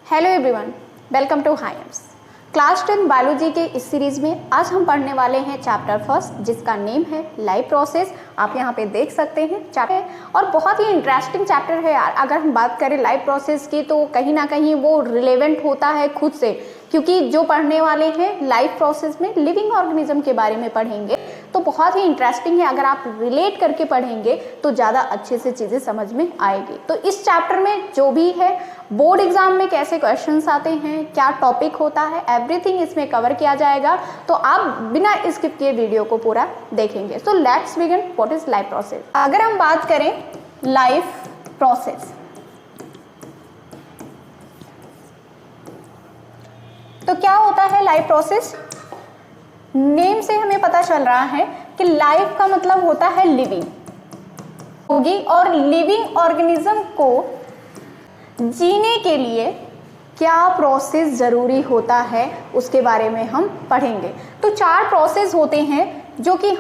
Hello everyone, welcome to Hymns. Class 10 biology के इस series में आज हम पढ़ने वाले हैं चैप्टर फर्स्ट, जिसका नेम है लाइफ प्रोसेस। आप यहाँ पे देख सकते हैं चैप्टर, और बहुत ही इंटरेस्टिंग चैप्टर है यार। अगर हम बात करें लाइफ प्रोसेस की तो कहीं ना कहीं वो रिलेवेंट होता है खुद से, क्योंकि जो पढ़ने वाले हैं लाइफ प्रोसेस में लिविंग ऑर्गेनिज्म के बारे में पढ़ेंगे तो बहुत ही इंटरेस्टिंग है। अगर आप रिलेट करके पढ़ेंगे तो ज़्यादा अच्छे से चीज़ें समझ में आएगी। तो इस चैप्टर में जो भी है, बोर्ड एग्जाम में कैसे क्वेश्चंस आते हैं, क्या टॉपिक होता है, एवरीथिंग इसमें कवर किया जाएगा। तो आप बिना स्किप किए वीडियो को पूरा देखेंगे। So let's begin. What is life process? अगर हम बात करें लाइफ प्रोसेस तो क्या होता है लाइफ प्रोसेस? नेम से हमें पता चल रहा है कि लाइफ का मतलब होता है लिविंग होगी, और लिविंग ऑर्गेनिज्म को जीने के लिए क्या प्रोसेस जरूरी होता है उसके बारे में हम पढ़ेंगे। तो 4 प्रोसेस होते हैं जो कि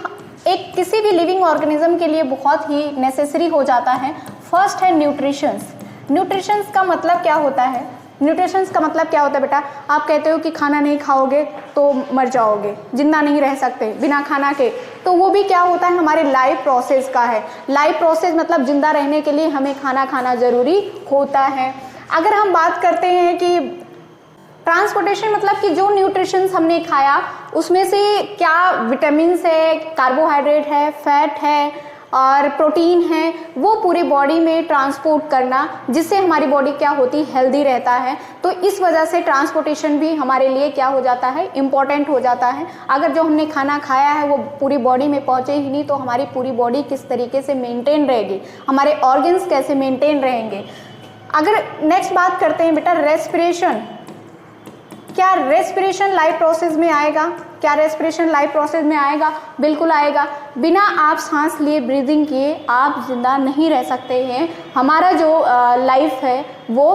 एक किसी भी लिविंग ऑर्गेनिज्म के लिए बहुत ही नेसेसरी हो जाता है। फर्स्ट है न्यूट्रिशंस। न्यूट्रिशंस का मतलब क्या होता है? न्यूट्रिशंस का मतलब क्या होता है बेटा? आप कहते हो कि खाना नहीं खाओगे तो मर जाओगे, जिंदा नहीं रह सकते बिना खाना के, तो वो भी क्या होता है? हमारे लाइफ प्रोसेस का है। लाइफ प्रोसेस मतलब जिंदा रहने के लिए हमें खाना खाना जरूरी होता है। अगर हम बात करते हैं कि ट्रांसपोर्टेशन, मतलब कि जो न्यूट्रिशंस हमने खाया उसमें से क्या विटामिन है, कार्बोहाइड्रेट है, फैट है और प्रोटीन है, वो पूरी बॉडी में ट्रांसपोर्ट करना, जिससे हमारी बॉडी क्या होती है? हेल्दी रहता है। तो इस वजह से ट्रांसपोर्टेशन भी हमारे लिए क्या हो जाता है? इम्पॉर्टेंट हो जाता है। अगर जो हमने खाना खाया है वो पूरी बॉडी में पहुंचे ही नहीं तो हमारी पूरी बॉडी किस तरीके से मेंटेन रहेगी, हमारे ऑर्गन्स कैसे मेंटेन रहेंगे। अगर नेक्स्ट बात करते हैं बेटा रेस्पिरेशन। क्या रेस्पिरेशन लाइफ प्रोसेस में आएगा? क्या रेस्पिरेशन लाइफ प्रोसेस में आएगा? बिल्कुल आएगा। बिना आप सांस लिए, ब्रीदिंग किए आप जिंदा नहीं रह सकते हैं। हमारा जो लाइफ है वो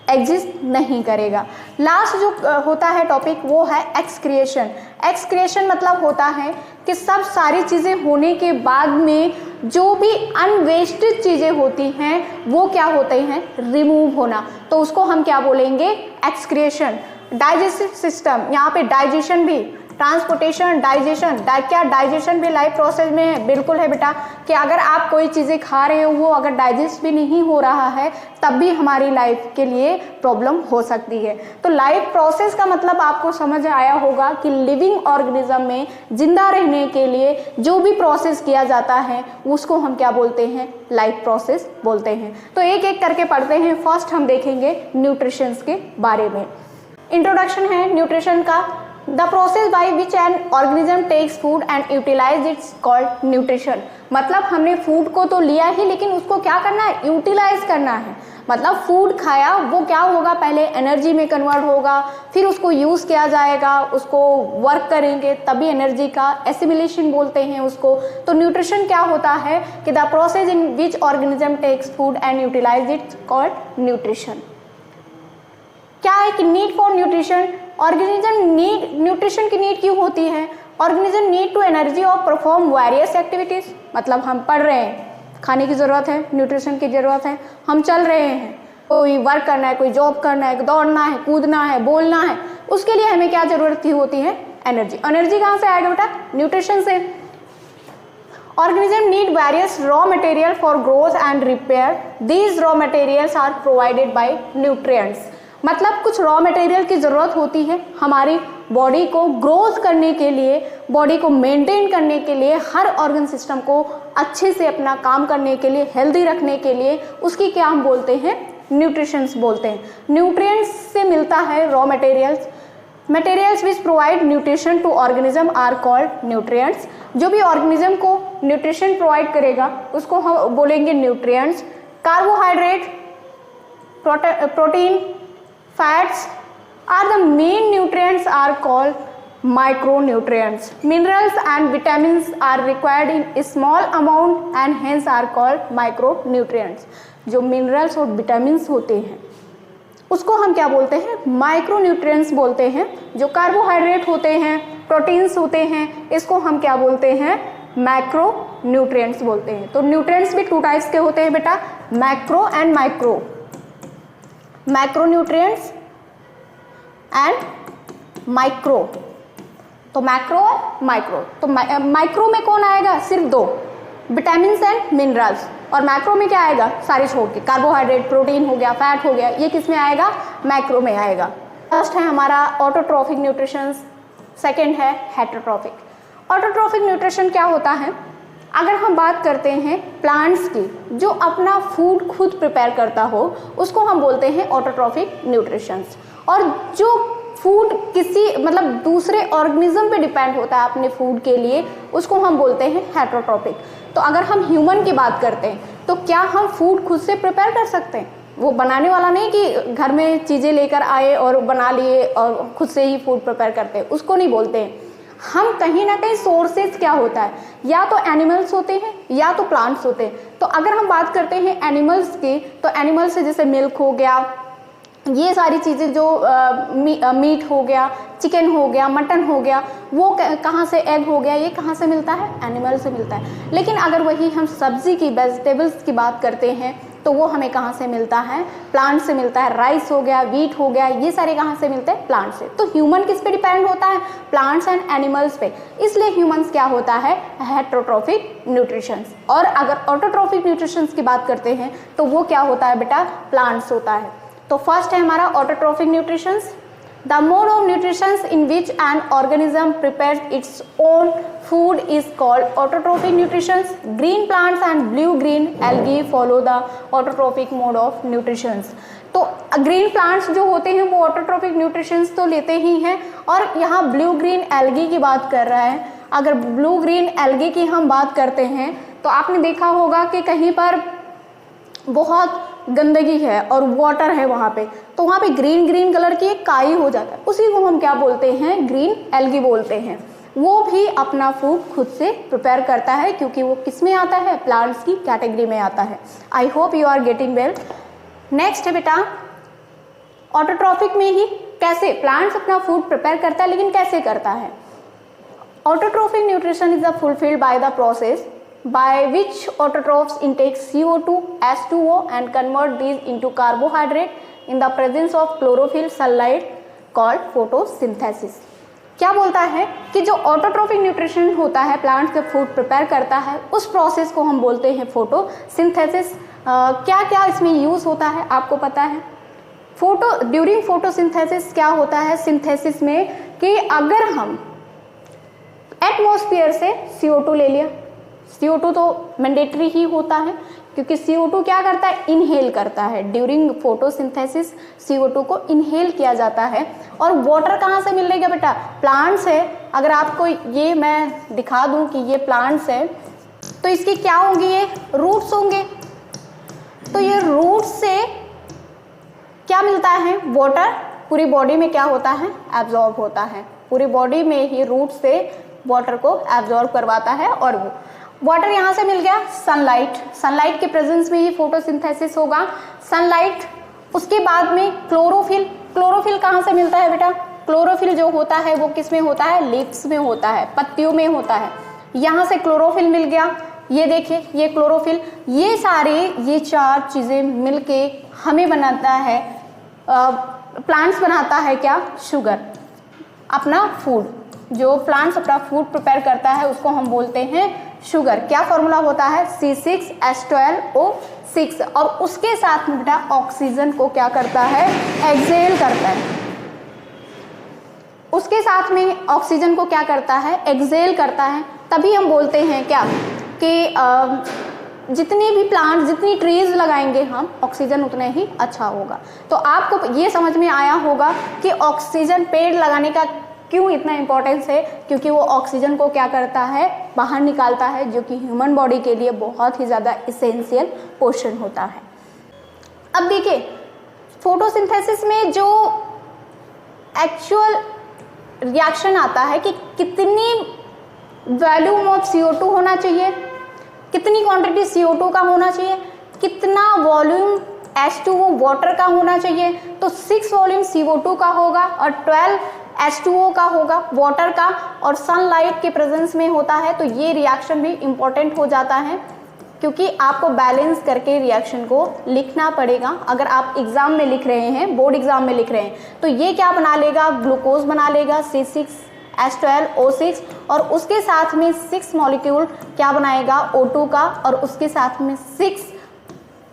एग्जिस्ट नहीं करेगा। लास्ट जो होता है टॉपिक वो है एक्सक्रिएशन। एक्सक्रिएशन मतलब होता है कि सब सारी चीज़ें होने के बाद में जो भी अनवेस्टेड चीज़ें होती हैं वो क्या होते हैं? रिमूव होना। तो उसको हम क्या बोलेंगे? एक्सक्रिएशन। डाइजेस्टिव सिस्टम, यहाँ पे डाइजेशन भी, ट्रांसपोर्टेशन, डाइजेशन, क्या डाइजेशन भी लाइफ प्रोसेस में है? बिल्कुल है बेटा। कि अगर आप कोई चीज़ें खा रहे हो वो अगर डाइजेस्ट भी नहीं हो रहा है तब भी हमारी लाइफ के लिए प्रॉब्लम हो सकती है। तो लाइफ प्रोसेस का मतलब आपको समझ आया होगा कि लिविंग ऑर्गेनिज्म में जिंदा रहने के लिए जो भी प्रोसेस किया जाता है उसको हम क्या बोलते हैं? लाइफ प्रोसेस बोलते हैं। तो एक एक करके पढ़ते हैं। फर्स्ट हम देखेंगे न्यूट्रिशंस के बारे में। इंट्रोडक्शन है न्यूट्रिशन का। The process by which an organism takes food and utilize it's called nutrition. मतलब हमने फूड को तो लिया ही, लेकिन उसको क्या करना है? यूटिलाइज करना है। मतलब फूड खाया, वो क्या होगा? पहले एनर्जी में कन्वर्ट होगा, फिर उसको यूज़ किया जाएगा, उसको वर्क करेंगे, तभी एनर्जी का एसिमिलेशन बोलते हैं उसको। तो न्यूट्रिशन क्या होता है कि the process in which organism takes food and utilize it's called nutrition. क्या है कि need for nutrition. Organism need, nutrition की नीड क्यों होती है? ऑर्गेनिज्म नीड टू एनर्जी और परफॉर्म वेरियस एक्टिविटीज। मतलब हम पढ़ रहे हैं, खाने की जरूरत है, न्यूट्रिशन की जरूरत है, हम चल रहे हैं, कोई वर्क करना है, कोई जॉब करना है, दौड़ना है, कूदना है, बोलना है, उसके लिए हमें क्या जरूरत होती है? एनर्जी। एनर्जी कहाँ से आएगा बेटा? न्यूट्रिशन से। Organism need various raw material for growth and repair. These raw materials are provided by nutrients. मतलब कुछ रॉ मटेरियल की ज़रूरत होती है हमारी बॉडी को ग्रोथ करने के लिए, बॉडी को मेंटेन करने के लिए, हर ऑर्गन सिस्टम को अच्छे से अपना काम करने के लिए, हेल्दी रखने के लिए, उसकी क्या हम बोलते हैं? न्यूट्रिशंस बोलते हैं। न्यूट्रिएंट्स से मिलता है raw materials. Materials which provide nutrition to organism are called nutrients. जो भी ऑर्गेनिज्म को न्यूट्रिशन प्रोवाइड करेगा उसको हम बोलेंगे nutrients. Carbohydrate, protein, fats are the main nutrients are called micronutrients. Minerals and vitamins are required in a small amount and hence are called micronutrients. जो minerals और vitamins होते हैं उसको हम क्या बोलते हैं? माइक्रोन्यूट्रिएंट्स बोलते हैं। जो कार्बोहाइड्रेट होते हैं, प्रोटीन्स होते हैं, इसको हम क्या बोलते हैं? मैक्रोन्यूट्रिएंट्स बोलते हैं। तो न्यूट्रिएंट्स भी 2 टाइप्स के होते हैं बेटा, macro and micro. Macronutrients and micro. तो मैक्रो और माइक्रो, तो माइक्रो में कौन आएगा? सिर्फ दो, विटामिन एंड मिनरल्स। और मैक्रो में क्या आएगा? सारी छोड़ के, कार्बोहाइड्रेट, प्रोटीन हो गया, फैट हो गया, ये किस में आएगा? मैक्रो में आएगा। फर्स्ट है हमारा ऑटोट्रॉफिक न्यूट्रिशन, सेकेंड है हेटरोट्रॉफिक। ऑटोट्रॉफिक न्यूट्रिशन क्या होता है? अगर हम बात करते हैं प्लांट्स की, जो अपना फूड खुद प्रिपेयर करता हो, उसको हम बोलते हैं ऑटोट्रॉफिक न्यूट्रिशंस। और जो फूड किसी मतलब दूसरे ऑर्गेनिज्म पे डिपेंड होता है अपने फूड के लिए, उसको हम बोलते हैं हेटरोट्रॉफिक। तो अगर हम ह्यूमन की बात करते हैं, तो क्या हम फूड खुद से प्रिपेयर कर सकते हैं? वो बनाने वाला नहीं कि घर में चीज़ें लेकर आए और बना लिए और खुद से ही फूड प्रिपेयर करते हैं, उसको नहीं बोलते हैं। हम कहीं ना कहीं सोर्सेज क्या होता है, या तो एनिमल्स होते हैं या तो प्लांट्स होते हैं। तो अगर हम बात करते हैं एनिमल्स की, तो एनिमल्स से जैसे मिल्क हो गया, ये सारी चीज़ें जो मीट हो गया, चिकन हो गया, मटन हो गया, वो कहाँ से, एग हो गया, ये कहाँ से मिलता है? एनिमल से मिलता है। लेकिन अगर वही हम सब्जी की, वेजिटेबल्स की बात करते हैं, तो वो हमें कहाँ से मिलता है? प्लांट से मिलता है। राइस हो गया, वीट हो गया, ये सारे कहाँ से मिलते हैं? प्लांट से। तो ह्यूमन किस पे डिपेंड होता है? प्लांट्स एंड एनिमल्स पे। इसलिए ह्यूमंस क्या होता है? Heterotrophic nutritions. और अगर ऑटोट्रॉफिक न्यूट्रिशंस की बात करते हैं, तो वो क्या होता है बेटा? प्लांट्स होता है। तो फर्स्ट है हमारा autotrophic nutritions, the mode of nutritions in which an organism prepares its own food is called autotrophic nutritions. Green plants and blue green algae follow the autotrophic mode of nutritions. तो green plants जो होते हैं वो autotrophic nutritions तो लेते ही हैं, और यहाँ ब्लू ग्रीन एल्गी की बात कर रहा है। अगर ब्लू ग्रीन एल्गी की हम बात करते हैं, तो आपने देखा होगा कि कहीं पर बहुत गंदगी है और वाटर है वहाँ पे, तो वहाँ पे ग्रीन ग्रीन कलर की एक काई हो जाता है, उसी को हम क्या बोलते हैं? ग्रीन एल्गी बोलते हैं। वो भी अपना फूड खुद से प्रिपेयर करता है, क्योंकि वो किस में आता है? प्लांट्स की कैटेगरी में आता है। I hope you are getting well. Next है बेटा, ऑटोट्रॉफिक में ही कैसे प्लांट्स अपना फूड प्रिपेयर करता है, लेकिन कैसे करता है? Autotrophic nutrition is fulfilled by the process by which autotrophs intake CO2, H2O and convert these into carbohydrate in the presence of chlorophyll sunlight called photosynthesis। क्या बोलता है कि जो ऑटोट्रॉफिक न्यूट्रिशन होता है, प्लांट्स के फूड प्रिपेयर करता है, उस प्रोसेस को हम बोलते हैं फोटोसिंथेसिस। क्या क्या इसमें यूज होता है आपको पता है? ड्यूरिंग फोटोसिंथेसिस क्या होता है सिंथेसिस में, कि अगर हम एटमॉस्फेयर से CO2 ले लिया, CO2 तो मैंडेटरी ही होता है, क्योंकि CO2 क्या करता है? इनहेल करता है। ड्यूरिंग फोटोसिंथेसिस CO2 को इनहेल किया जाता है। और वाटर कहाँ से मिलेगा बेटा? प्लांट्स है। अगर आपको ये मैं दिखा दूं कि ये प्लांट्स है, तो इसके क्या होंगे? ये रूट्स होंगे। तो ये रूट्स से क्या मिलता है? वाटर पूरी बॉडी में क्या होता है? एब्जॉर्ब होता है। पूरी बॉडी में ही रूट से वाटर को एब्जॉर्ब करवाता है। और वाटर यहाँ से मिल गया, सनलाइट के प्रेजेंस में ही फोटोसिंथेसिस होगा। सनलाइट, उसके बाद में क्लोरोफिल कहाँ से मिलता है बेटा? क्लोरोफिल जो होता है वो किस में होता है? लीव्स में होता है, पत्तियों में होता है। यहाँ से क्लोरोफिल मिल गया, ये देखिए ये क्लोरोफिल। ये चार चीजें मिलके हमें बनाता है, प्लांट्स बनाता है क्या? शुगर, अपना फूड। जो प्लांट्स अपना फूड प्रिपेयर करता है उसको हम बोलते हैं शुगर। क्या फॉर्मूला होता है? C6H12O6। और उसके साथ में बेटा ऑक्सीजन को क्या करता है? एक्सहेल करता है। उसके साथ में ऑक्सीजन को क्या करता है? एक्सहेल करता है। तभी हम बोलते हैं क्या कि जितनी भी प्लांट, जितनी ट्रीज लगाएंगे हम, ऑक्सीजन उतने ही अच्छा होगा। तो आपको ये समझ में आया होगा कि ऑक्सीजन, पेड़ लगाने का क्यों इतना इंपॉर्टेंस है, क्योंकि वो ऑक्सीजन को क्या करता है? बाहर निकालता है, जो कि ह्यूमन बॉडी के लिए बहुत ही ज़्यादा इसेंशियल पोर्शन होता है। अब देखिए फोटोसिंथेसिस में जो एक्चुअल रिएक्शन आता है कि कितनी वॉल्यूम ऑफ CO2 होना चाहिए, कितनी क्वांटिटी CO2 का होना चाहिए, कितना वॉल्यूम H2O वाटर का होना चाहिए। तो 6 वॉल्यूम CO2 का होगा और 12 H2O का होगा वाटर का, और सनलाइट के प्रेजेंस में होता है। तो ये रिएक्शन भी इंपॉर्टेंट हो जाता है। क्योंकि आपको बैलेंस करके रिएक्शन को लिखना पड़ेगा। अगर आप एग्जाम में लिख रहे हैं, बोर्ड एग्जाम में लिख रहे हैं, तो ये क्या बना लेगा, ग्लूकोज बना लेगा C6H12O6 और उसके साथ में 6 मॉलिक्यूल क्या बनाएगा, O2 का, और उसके साथ में 6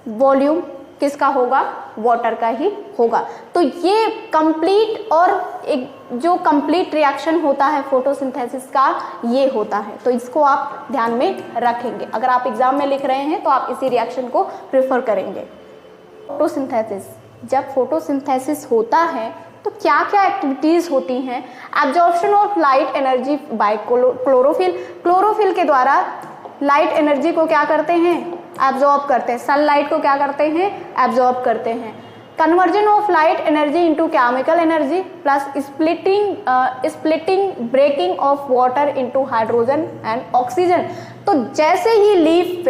वॉल्यूम किसका होगा, वाटर का ही होगा। तो ये कंप्लीट और एक जो कंप्लीट रिएक्शन होता है फोटोसिंथेसिस का ये होता है। तो इसको आप ध्यान में रखेंगे। अगर आप एग्जाम में लिख रहे हैं तो आप इसी रिएक्शन को प्रेफर करेंगे। फोटोसिंथेसिस, जब फोटोसिंथेसिस होता है तो क्या क्या एक्टिविटीज होती हैं। Absorption of light energy by chlorophyll, chlorophyll के द्वारा लाइट एनर्जी को क्या करते हैं, एब्जॉर्ब करते हैं। सनलाइट को क्या करते हैं, एब्जॉर्ब करते हैं। Conversion of light energy into chemical energy plus splitting breaking of water into hydrogen and oxygen. तो जैसे ही लीफ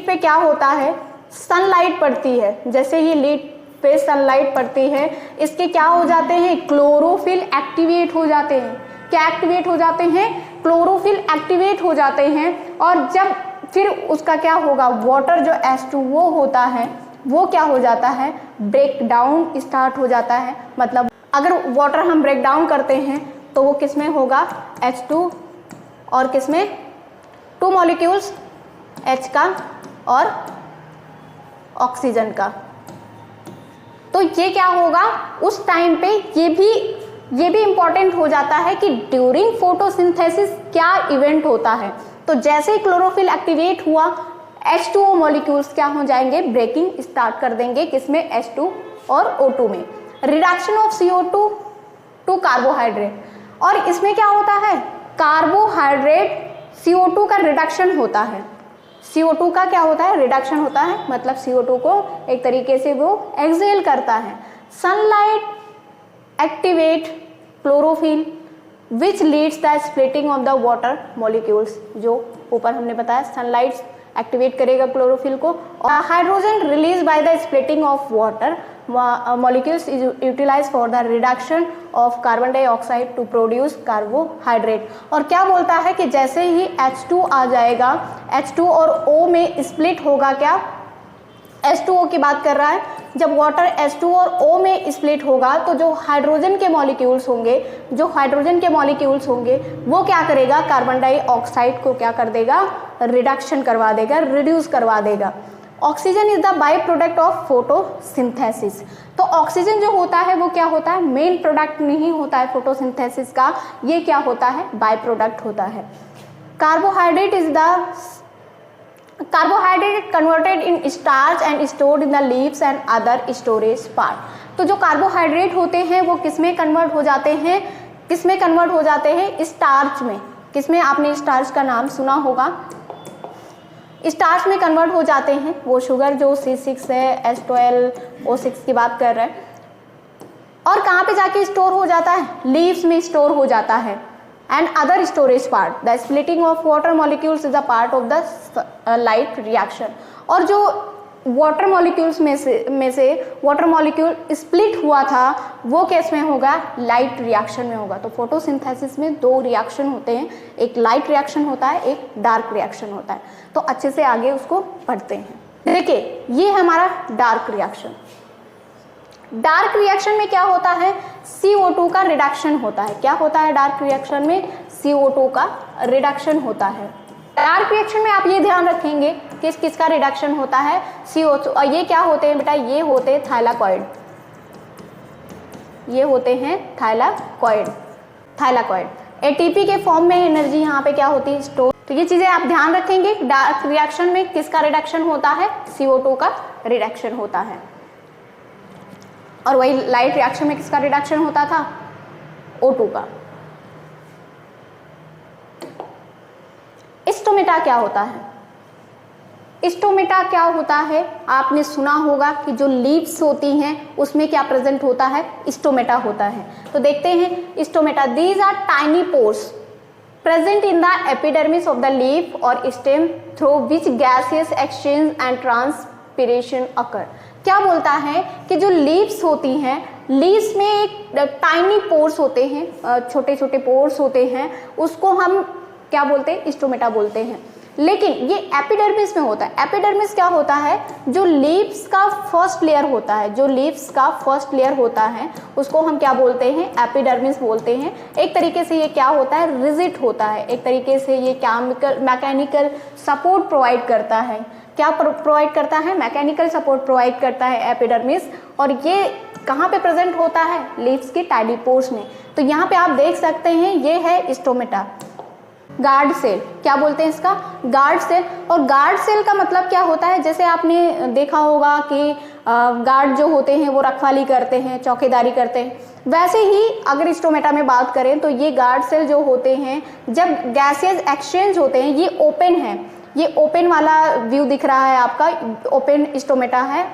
पे क्या होता है, सनलाइट पड़ती है, जैसे ही लीफ पे सनलाइट पड़ती है, इसके क्या हो जाते हैं, क्लोरोफिल एक्टिवेट हो जाते हैं। क्या एक्टिवेट हो जाते हैं, क्लोरोफिल एक्टिवेट हो जाते हैं। और जब फिर उसका क्या होगा, वाटर जो H2O होता है वो क्या हो जाता है, ब्रेक डाउन स्टार्ट हो जाता है। मतलब अगर वाटर हम ब्रेक डाउन करते हैं तो वो किस में होगा, H2 और किस में 2 मॉलिक्यूल्स H का और ऑक्सीजन का। तो ये क्या होगा उस टाइम पे, ये भी इंपॉर्टेंट हो जाता है कि ड्यूरिंग फोटोसिंथेसिस क्या इवेंट होता है। तो जैसे ही क्लोरोफिल एक्टिवेट हुआ, H2O मॉलिक्यूल्स क्या हो जाएंगे, ब्रेकिंग स्टार्ट कर देंगे, किसमें, H2 और O2 में। Reduction of CO2 to carbohydrate, और इसमें क्या होता है, कार्बोहाइड्रेट CO2 का रिडक्शन होता है। CO2 का क्या होता है, रिडक्शन होता है, मतलब CO2 को एक तरीके से वो एक्सहेल करता है। Sunlight activate chlorophyll which leads the splitting of the water molecules, जो ऊपर हमने बताया सनलाइट एक्टिवेट करेगा क्लोरोफिल को। Hydrogen release by the splitting of water molecules is utilize for the reduction of carbon dioxide to produce carbohydrate. और क्या बोलता है कि जैसे ही H2 आ जाएगा, H2 और O में स्प्लिट होगा, क्या H2O की बात कर रहा है, जब वाटर H2 और O में स्प्लिट होगा तो जो हाइड्रोजन के मॉलिक्यूल्स होंगे वो क्या करेगा, कार्बन डाइऑक्साइड को क्या कर देगा, रिडक्शन करवा देगा, रिड्यूस करवा देगा। Oxygen is the by product of photosynthesis. तो ऑक्सीजन जो होता है वो क्या होता है, मेन प्रोडक्ट नहीं होता है फोटोसिंथेसिस का, ये क्या होता है, बाई प्रोडक्ट होता है। Carbohydrate converted in starch and stored in the leaves and other storage part. तो जो कार्बोहाइड्रेट होते हैं वो किसमें कन्वर्ट हो जाते हैं, स्टार्च में। किसमें, आपने स्टार्च का नाम सुना होगा, स्टार्च में कन्वर्ट हो जाते हैं। वो शुगर जो C6 है, H12O6 की बात कर रहे हैं। और कहाँ पे जाके स्टोर हो जाता है, लीव्स में स्टोर हो जाता है। And other storage part, the splitting of water molecules is a part of the light reaction. और जो वाटर मॉलिक्यूल्स में से वाटर मॉलिक्यूल स्प्लिट हुआ था वो किस में होगा, लाइट रिएक्शन में होगा। तो फोटोसिंथेसिस में 2 रिएक्शन होते हैं, एक लाइट रिएक्शन होता है, एक डार्क रिएक्शन होता है। तो अच्छे से आगे उसको पढ़ते हैं। देखिए ये है हमारा डार्क रिएक्शन। डार्क रिएक्शन में क्या होता है, CO2 का रिडक्शन होता है। क्या होता है डार्क रिएक्शन में, CO2 का रिडक्शन होता है। डार्क रिएक्शन में आप ये ध्यान रखेंगे किस किस का रिडक्शन होता है, CO2। और ये क्या होते हैं बेटा, ये होते हैं थाइलाकॉइड, ये होते हैं थाइलाकॉइड। ATP के फॉर्म में एनर्जी यहाँ पे क्या होती है, स्टोर। तो ये चीजें आप ध्यान रखेंगे। डार्क रिएक्शन में किसका रिडक्शन होता है, CO2 का रिडक्शन होता है। और वही लाइट रिएक्शन में किसका रिडक्शन होता था, O2 का। स्टोमेटा क्या होता है, स्टोमेटा क्या होता है, आपने सुना होगा कि जो लीव्स होती हैं उसमें क्या प्रेजेंट होता है, स्टोमेटा होता है। तो देखते हैं stomata, these are tiny pores present in the epidermis of the leaf और stem through which gaseous exchange and transpiration occur. क्या बोलता है कि जो लीव्स होती हैं, लीव्स में एक टाइनी पोर्स होते हैं, छोटे छोटे पोर्स होते हैं, उसको हम क्या बोलते हैं, स्टोमेटा बोलते हैं। लेकिन ये एपिडर्मिस में होता है। एपिडर्मिस क्या होता है, जो लीव्स का फर्स्ट लेयर होता है, जो लीव्स का फर्स्ट लेयर होता है उसको हम क्या बोलते हैं, एपिडर्मिस बोलते हैं। एक तरीके से ये क्या होता है, रिजिड होता है, एक तरीके से ये मैकेनिकल सपोर्ट प्रोवाइड करता है। क्या प्रोवाइड करता है, मैकेनिकल सपोर्ट प्रोवाइड करता है एपिडर्मिस। और ये कहाँ पे प्रेजेंट होता है, लीव्स की टाइडिपोर्स में। तो यहाँ पे आप देख सकते हैं ये है स्टोमेटा, गार्ड सेल, क्या बोलते हैं इसका, गार्ड सेल। और गार्ड सेल का मतलब क्या होता है, जैसे आपने देखा होगा कि गार्ड जो होते हैं वो रखवाली करते हैं, चौकीदारी करते हैं, वैसे ही अगर स्टोमेटा में बात करें तो ये गार्ड सेल जो होते हैं, जब गैसियस एक्सचेंज होते हैं, ये ओपन है, ये ओपन वाला व्यू दिख रहा है आपका, ओपन स्टोमेटा है।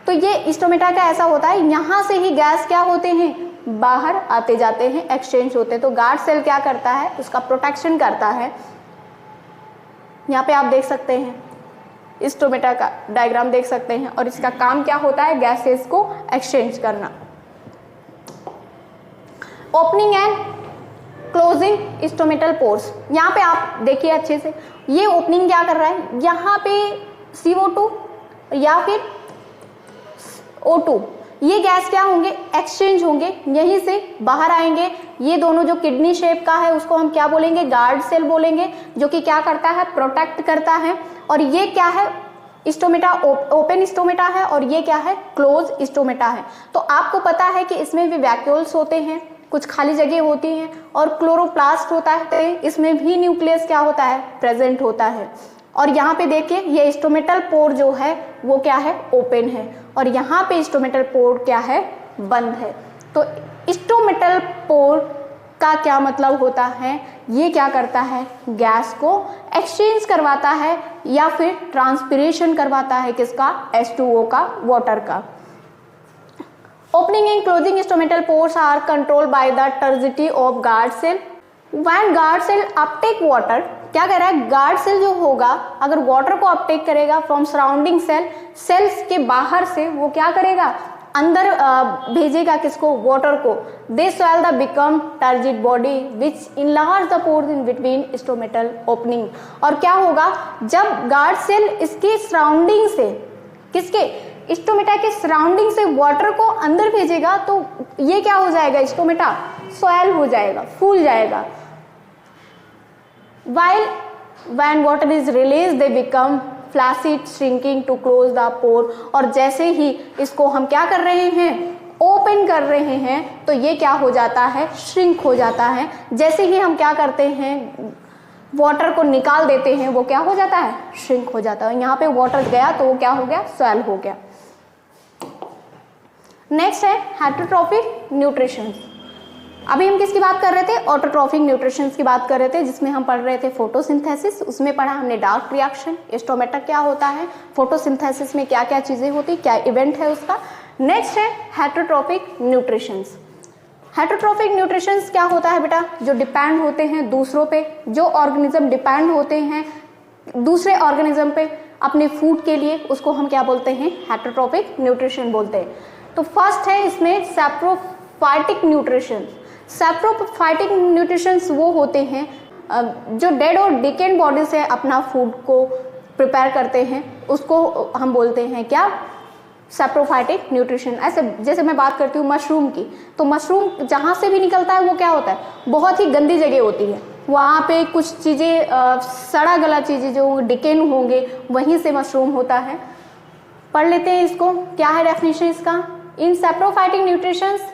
तो ये स्टोमेटा का ऐसा होता है, यहाँ से ही गैस क्या होते हैं, बाहर आते जाते हैं, एक्सचेंज होते हैं। तो गार्ड सेल क्या करता है, उसका प्रोटेक्शन करता है। यहाँ पे आप देख सकते हैं स्टोमेटा का डायग्राम देख सकते हैं, और इसका काम क्या होता है, गैसेस को एक्सचेंज करना। Opening and closing stomatal pores, यहाँ पे आप देखिए अच्छे से, ये ओपनिंग क्या कर रहा है, यहाँ पे CO2 या फिर O2, ये गैस क्या होंगे, एक्सचेंज होंगे, यहीं से बाहर आएंगे। ये दोनों जो किडनी शेप का है उसको हम क्या बोलेंगे, गार्ड सेल बोलेंगे, जो कि क्या करता है, प्रोटेक्ट करता है। और ये क्या है, स्टोमेटा ओपन स्टोमेटा है, और ये क्या है, क्लोज स्टोमेटा है। तो आपको पता है कि इसमें भी वैक्यूल्स होते हैं, कुछ खाली जगह होती हैं, और क्लोरोप्लास्ट होता है, इसमें भी न्यूक्लियस क्या होता है, प्रेजेंट होता है। और यहाँ पे देखिए ये स्टोमेटल पोर जो है वो क्या है, ओपन है, और यहाँ पे स्टोमेटल पोर क्या है, बंद है। तो स्टोमेटल पोर का क्या मतलब होता है, ये क्या करता है, गैस को एक्सचेंज करवाता है या फिर ट्रांसपिरेशन करवाता है, किसका, H2O का, वाटर का। Opening and closing stomatal pores are controlled by the turgidity of guard cell. When guard cell uptake water, क्या कह रहा है, गार्ड सेल जो होगा अगर वाटर को अपटेक करेगा फ्रॉम सराउंडिंग सेल, सेल्स के बाहर से वो क्या करेगा, अंदर भेजेगा किसको, वाटर को। दे swell the become turgid body which enlarge the pores in between stomatal opening. और क्या होगा, जब गार्ड सेल इसके सराउंडिंग से, किसके, स्टोमेटा के सराउंडिंग से वाटर को अंदर भेजेगा, तो ये क्या हो जाएगा, स्टोमेटा swell हो जाएगा, फूल जाएगा। While when water is released, they become flaccid, shrinking to close the pore। और जैसे ही इसको हम क्या कर रहे हैं, ओपन कर रहे हैं, तो ये क्या हो जाता है, श्रिंक हो जाता है। जैसे ही हम क्या करते हैं, वाटर को निकाल देते हैं, वो क्या हो जाता है, श्रिंक हो जाता है। यहाँ पे वाटर गया तो वो क्या हो गया, स्वेल हो गया। नेक्स्ट है हेटरोट्रॉफिक न्यूट्रिशन। अभी हम किसकी बात कर रहे थे, ऑटोट्रॉफिक न्यूट्रिशंस की बात कर रहे थे, जिसमें हम पढ़ रहे थे फोटोसिंथेसिस। उसमें पढ़ा हमने डार्क रिएक्शन, स्टोमेटा क्या होता है, फोटोसिंथेसिस में क्या क्या चीजें होती, क्या इवेंट है उसका। नेक्स्ट है हेटरोट्रॉफिक न्यूट्रिशंस। हेटरोट्रॉफिक न्यूट्रिशंस क्या होता है बेटा, जो डिपेंड होते हैं दूसरों पे, जो ऑर्गेनिज्म डिपेंड होते हैं दूसरे ऑर्गेनिज्म पे अपने फूड के लिए, उसको हम क्या बोलते हैं, हेटरोट्रॉफिक न्यूट्रिशन बोलते हैं। तो फर्स्ट है इसमें सैप्रोफाइटिक न्यूट्रिशन। सैप्रोफाइटिक न्यूट्रिशंस वो होते हैं जो डेड और डिकेड बॉडी से अपना फूड को प्रिपेयर करते हैं, उसको हम बोलते हैं क्या, सैप्रोफाइटिक न्यूट्रिशन। ऐसे जैसे मैं बात करती हूँ मशरूम की, तो मशरूम जहाँ से भी निकलता है वो क्या होता है, बहुत ही गंदी जगह होती है, वहाँ पे कुछ चीज़ें सड़ा गला चीज़ें जो डिकेन होंगे वहीं से मशरूम होता है। पढ़ लेते हैं इसको, क्या है डेफिनेशन इसका। In saprophytic nutritions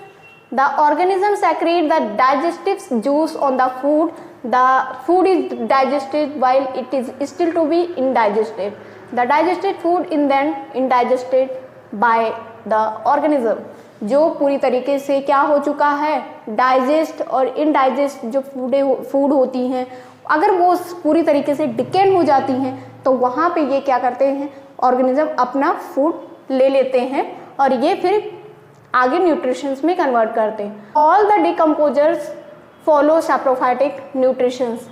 the organism secrete the digestive juice on the food. The food is digested while it is still to be indigested. The digested food is then indigested by the organism. जो पूरी तरीके से क्या हो चुका है, digest और इनडाइजेस्ट जो फूड होती हैं, अगर वो पूरी तरीके से डिकेड हो जाती हैं, तो वहाँ पे ये क्या करते हैं, ऑर्गेनिज्म अपना फूड ले लेते हैं और ये फिर आगे न्यूट्रिशंस में कन्वर्ट करते हैं। All the decomposers follow saprophytic nutritions.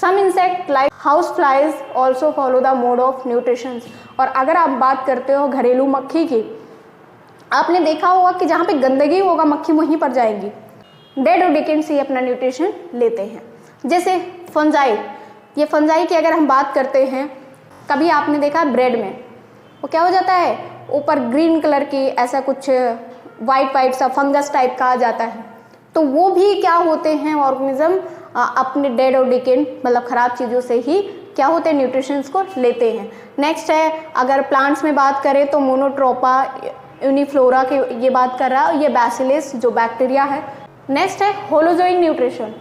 Some insect like house flies also follow the mode of nutritions. और अगर आप बात करते हो घरेलू मक्खी की, आपने देखा होगा कि जहाँ पे गंदगी होगा मक्खी वहीं पर जाएंगी, डेड और डिकेड से ही अपना न्यूट्रिशन लेते हैं। जैसे फंजाई, ये फंजाई की अगर हम बात करते हैं, कभी आपने देखा ब्रेड में वो क्या हो जाता है, ऊपर ग्रीन कलर की ऐसा कुछ वाइट सा फंगस टाइप का आ जाता है, तो वो भी क्या होते हैं, ऑर्गेनिज्म अपने डेड और डिकेड मतलब खराब चीज़ों से ही क्या होते हैं, न्यूट्रिशंस को लेते हैं। नेक्स्ट है, अगर प्लांट्स में बात करें तो मोनोट्रोपा यूनिफ्लोरा की ये बात कर रहा है, ये बैसिलस जो बैक्टीरिया है। नेक्स्ट है होलोजोइक न्यूट्रिशन।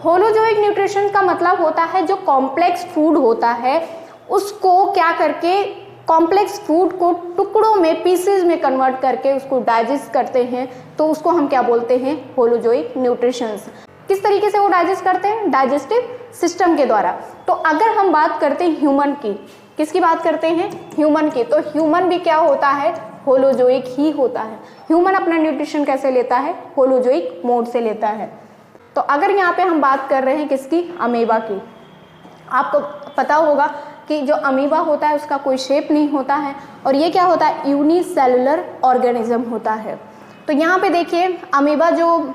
होलोजोइक न्यूट्रिशन का मतलब होता है जो कॉम्प्लेक्स फूड होता है उसको क्या करके, कॉम्प्लेक्स फूड को टुकड़ों में, पीसेस में कन्वर्ट करके उसको डाइजेस्ट करते हैं, तो उसको हम क्या बोलते हैं, होलोजोइक न्यूट्रिशंस। किस तरीके से वो डाइजेस्ट करते हैं, डाइजेस्टिव सिस्टम के द्वारा। तो अगर हम बात करते हैं ह्यूमन की, किसकी बात करते हैं, ह्यूमन की, तो ह्यूमन भी क्या होता है, होलोजोइक ही होता है। ह्यूमन अपना न्यूट्रिशन कैसे लेता है, होलोजोइक मोड से लेता है। तो अगर यहाँ पे हम बात कर रहे हैं किसकी, अमीबा की, आपको पता होगा कि जो अमीबा होता है उसका कोई शेप नहीं होता है और ये क्या होता है, यूनिसेलुलर ऑर्गेनिज्म होता है। तो यहाँ पे देखिए अमीबा जो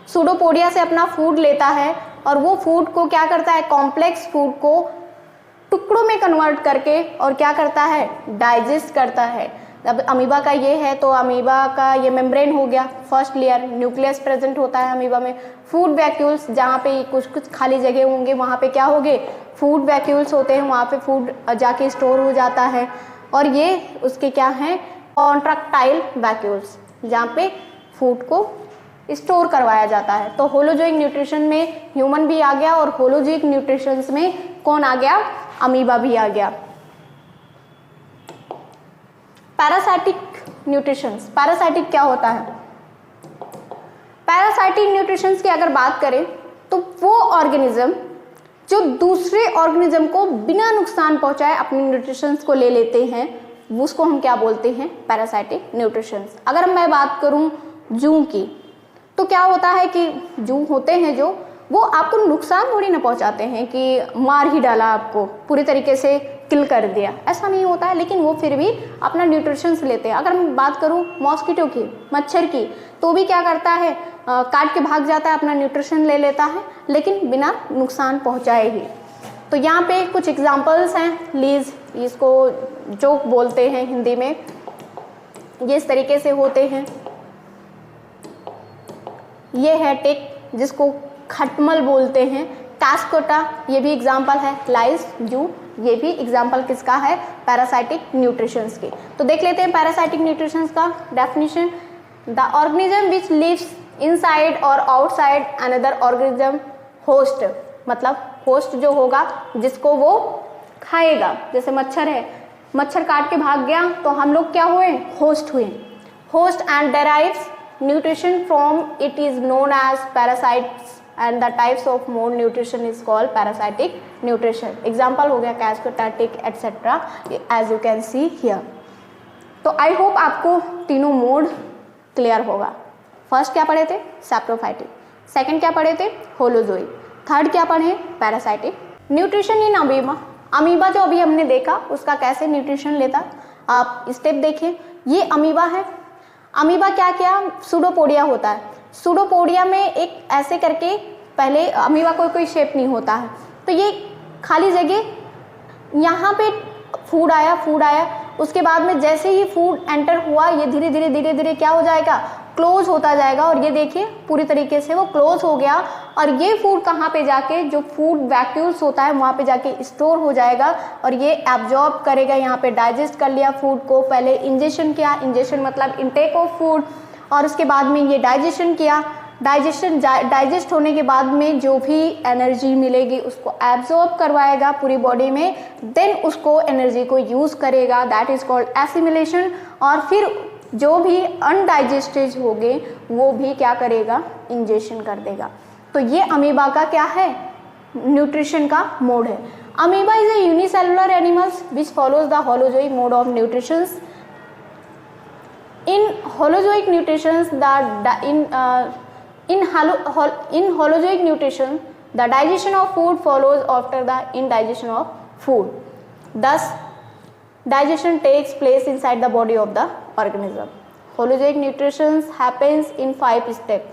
सूडोपोडिया से अपना फूड लेता है और वो फूड को क्या करता है, कॉम्प्लेक्स फूड को टुकड़ों में कन्वर्ट करके और क्या करता है, डाइजेस्ट करता है। अब अमीबा का ये है तो अमीबा का ये मेम्ब्रेन हो गया, फर्स्ट लेयर, न्यूक्लियस प्रेजेंट होता है अमीबा में, फूड वैक्यूल्स जहाँ पे कुछ खाली जगह होंगे वहाँ पे क्या होंगे, फूड वैक्यूल्स होते हैं, वहाँ पे फूड जाके स्टोर हो जाता है। और ये उसके क्या हैं, कॉन्ट्रैक्टाइल वैक्यूल्स जहाँ पे फूड को स्टोर करवाया जाता है। तो होलोजोइक न्यूट्रिशन में ह्यूमन भी आ गया और होलोजोइक न्यूट्रिशन में कौन आ गया, अमीबा भी आ गया। पैरासाइटिक न्यूट्रिशंस, पैरासाइटिक क्या होता है, पैरासाइटिक न्यूट्रिशंस की अगर बात करें तो वो ऑर्गेनिज्म जो दूसरे ऑर्गेनिज्म को बिना नुकसान पहुंचाए अपने न्यूट्रिशंस को ले लेते हैं, उसको हम क्या बोलते हैं, पैरासाइटिक न्यूट्रिशंस। अगर मैं बात करूं जू की, तो क्या होता है कि जू होते हैं जो वो आपको नुकसान थोड़ी ना पहुंचाते हैं कि मार ही डाला, आपको पूरी तरीके से किल कर दिया, ऐसा नहीं होता है, लेकिन वो फिर भी अपना न्यूट्रिशंस लेते हैं। अगर मैं बात करूं मॉस्किटो की, मच्छर की, तो भी क्या करता है, काट के भाग जाता है, अपना न्यूट्रिशन ले लेता है, लेकिन बिना नुकसान पहुंचाए ही। तो यहाँ पे कुछ एग्जांपल्स हैं, लीज, इसको जोक बोलते हैं हिंदी में, ये इस तरीके से होते हैं। ये है टिक जिसको खटमल बोलते हैं, कास्कोटा ये भी एग्जाम्पल है, लाइस, जू ये भी एग्जाम्पल किसका है, पैरासाइटिक न्यूट्रिशंस के। तो देख लेते हैं पैरासाइटिक न्यूट्रिशंस का definition. The organism which lives inside और आउटसाइड अनदर ऑर्गेनिज्म होस्ट, मतलब होस्ट जो होगा जिसको वो खाएगा, जैसे मच्छर है, मच्छर काट के भाग गया तो हम लोग क्या हुए, होस्ट हुए, host and डेराइव्स nutrition from it is known as parasites and the types of mode nutrition is called parasitic nutrition. Example हो गया cascotatic etc. as you can see here. तो I hope आपको तीनों मोड क्लियर होगा। First क्या पढ़े थे, saprophytic, second क्या पढ़े थे, होलोजोइक, थर्ड क्या पढ़े, parasitic. Nutrition in amoeba, amoeba जो अभी हमने देखा उसका कैसे न्यूट्रिशन लेता, आप स्टेप देखिए। ये अमीबा है, अमीबा क्या क्या, सूडोपोडिया होता है, सूडोपोडिया में एक ऐसे करके, पहले अमीबा को कोई शेप नहीं होता है, तो ये खाली जगह, यहाँ पे फूड आया, उसके बाद में जैसे ही फूड एंटर हुआ ये धीरे धीरे क्या हो जाएगा, क्लोज होता जाएगा। और ये देखिए पूरी तरीके से वो क्लोज हो गया और ये फूड कहाँ पे जाके, जो फूड वैक्यूल्स होता है वहाँ पे जाके स्टोर हो जाएगा और ये एब्जॉर्ब करेगा, यहाँ पे डाइजेस्ट कर लिया फूड को, पहले इंजेक्शन किया, इंजेक्शन मतलब इनटेक ऑफ फूड, और उसके बाद में ये डाइजेशन किया, डाइजेस्ट होने के बाद में जो भी एनर्जी मिलेगी उसको एब्जॉर्ब करवाएगा पूरी बॉडी में, देन उसको एनर्जी को यूज़ करेगा, दैट इज कॉल्ड एसिमिलेशन। और फिर जो भी अनडाइजेस्टेड होंगे वो भी क्या करेगा, इंजेक्शन कर देगा। तो ये अमीबा का क्या है, न्यूट्रिशन का मोड है। Amoeba is a unicellular animals which follows the holozoic mode of nutritions. In holozoic nutrition, in holozoic nutrition, the digestion of food follows after the indigestion of food. Thus, digestion takes place inside the body of the organism. Holozoic nutrition happens in 5 steps.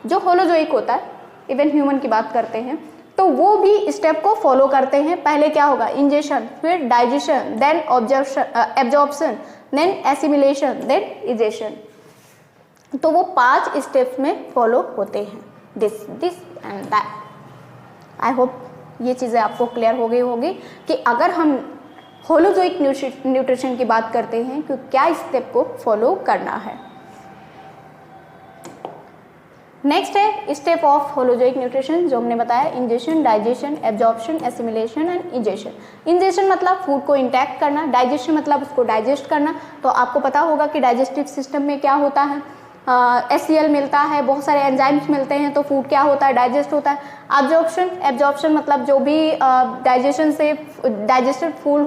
जो holozoic होता है, even human की बात करते हैं तो वो भी स्टेप को फॉलो करते हैं। पहले क्या होगा, इंजेशन, फिर digestion, then absorption, then assimilation, then egestion. तो वो 5 स्टेप्स में फॉलो होते हैं, this and that. I hope ये चीज़ें आपको क्लियर हो गई होगी कि अगर हम होलोजोइक न्यूट्रिशन की बात करते हैं कि क्या स्टेप को फॉलो करना है। नेक्स्ट है स्टेप ऑफ होलोजोइक न्यूट्रिशन, जो हमने बताया ingestion, digestion, absorption, assimilation and egestion. Ingestion मतलब फूड को इंटैक्ट करना, डाइजेशन मतलब उसको डाइजेस्ट करना। तो आपको पता होगा कि डाइजेस्टिव सिस्टम में क्या होता है, HCl मिलता है, बहुत सारे एंजाइम्स मिलते हैं, तो फूड क्या होता है, डाइजेस्ट होता है। एब्जॉर्प्शन मतलब जो भी डाइजेशन से डाइजेस्टेड फूड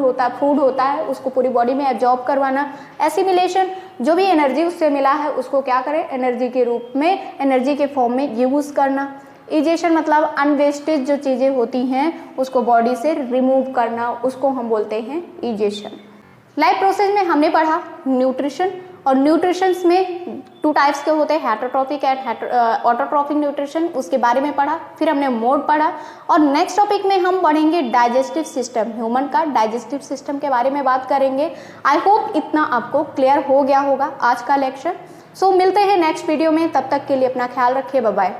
होता है उसको पूरी बॉडी में एब्जॉर्ब करवाना। एसिमिलेशन, जो भी एनर्जी उससे मिला है उसको क्या करें, एनर्जी के रूप में, एनर्जी के फॉर्म में यूज करना। इजेशन मतलब अनवेस्टेज जो चीज़ें होती हैं उसको बॉडी से रिमूव करना, उसको हम बोलते हैं इजेशन। लाइफ प्रोसेस में हमने पढ़ा न्यूट्रिशन, और न्यूट्रिशंस में 2 टाइप्स के होते हैं, हेटरोट्रॉपिक एंड ऑटोट्रॉपिक न्यूट्रिशन, उसके बारे में पढ़ा। फिर हमने मोड पढ़ा, और नेक्स्ट टॉपिक में हम पढ़ेंगे डाइजेस्टिव सिस्टम, ह्यूमन का डाइजेस्टिव सिस्टम के बारे में बात करेंगे। आई होप इतना आपको क्लियर हो गया होगा आज का लेक्चर। सो मिलते हैं नेक्स्ट वीडियो में, तब तक के लिए अपना ख्याल रखिए, बाय बाय।